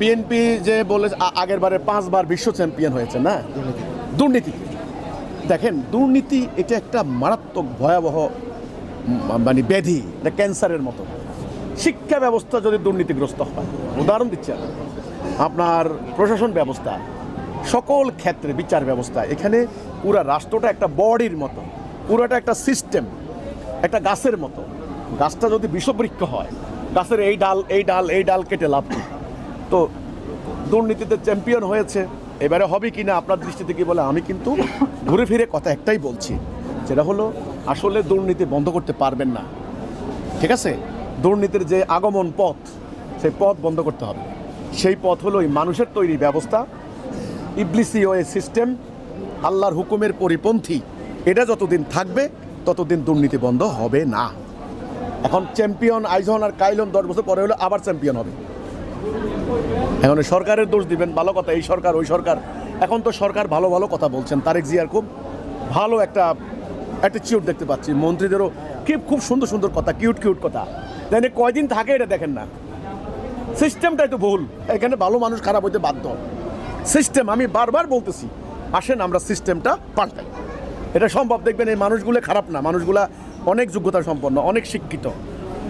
BNP যে বলে আগের বারে 5 বার বিশ্ব চ্যাম্পিয়ন হয়েছে না, দুর্নীতি। দেখেন, দুর্নীতি এটা একটা মারাত্মক ভয়াবহ মানে ব্যাধি, এটা ক্যান্সারের মতো। শিক্ষা ব্যবস্থা যদি দুর্নীতিগ্রস্ত হয়, উদাহরণ দিচ্ছি আপনার প্রশাসন ব্যবস্থা, সকল ক্ষেত্রে বিচার ব্যবস্থা, এখানে পুরা রাষ্ট্রটা একটা বডির মতো, পুরোটা একটা সিস্টেম, একটা গাছের মতো। গাছটা যদি বিষবৃক্ষ হয়, গাছের এই ডাল কেটে লাভ নেই। তো দুর্নীতিতে চ্যাম্পিয়ন হয়েছে, এবারে হবে কি না আপনার দৃষ্টিতে কি বলে, আমি কিন্তু ঘুরে ফিরে কথা একটাই বলছি, যেটা হলো আসলে দুর্নীতি বন্ধ করতে পারবেন না। ঠিক আছে, দুর্নীতির যে আগমন পথ, সেই পথ বন্ধ করতে হবে। সেই পথ হলো এই মানুষের তৈরি ব্যবস্থা, ইবলিসীয় এই সিস্টেম, আল্লাহর হুকুমের পরিপন্থী। এটা যতদিন থাকবে ততদিন দুর্নীতি বন্ধ হবে না। এখন চ্যাম্পিয়ন আইজন আর কাইলন 10 বছর পরে হলে আবার চ্যাম্পিয়ন হবে। এখন সরকারের দোষ দিবেন, ভালো কথা, এই সরকার ওই সরকার। এখন তো সরকার ভালো ভালো কথা বলছেন, তারেক জিয়ার খুব ভালো একটা অ্যাটিটিউড দেখতে পাচ্ছি, মন্ত্রীদেরও খুব সুন্দর সুন্দর কথা, কিউট কথা। তাই কয়দিন থাকে এটা দেখেন না, সিস্টেমটাই তো ভুল। এখানে ভালো মানুষ খারাপ হইতে বাধ্য। সিস্টেম, আমি বারবার বলতেছি, আসেন আমরা সিস্টেমটা পাল্টাই। এটা সম্ভব। দেখবেন এই মানুষগুলো খারাপ না, মানুষগুলা অনেক যোগ্যতা সম্পন্ন, অনেক শিক্ষিত,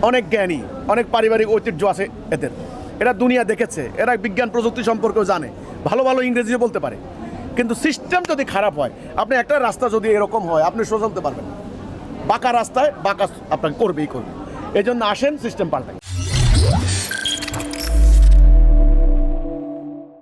অনেক জ্ঞানী, অনেক পারিবারিক ঐতিহ্য আছে এদের। এরা দুনিয়া দেখেছে, এরা বিজ্ঞান প্রযুক্তি সম্পর্কেও জানে, ভালো ভালো ইংরেজিও বলতে পারে। কিন্তু সিস্টেম যদি খারাপ হয়, আপনি একটা রাস্তা যদি এরকম হয়, আপনি সোজা চলতে পারবেন না। বাঁকা রাস্তায় বাঁকা আপনাকে করবে। এই জন্য আসেন সিস্টেম পাল্টাই।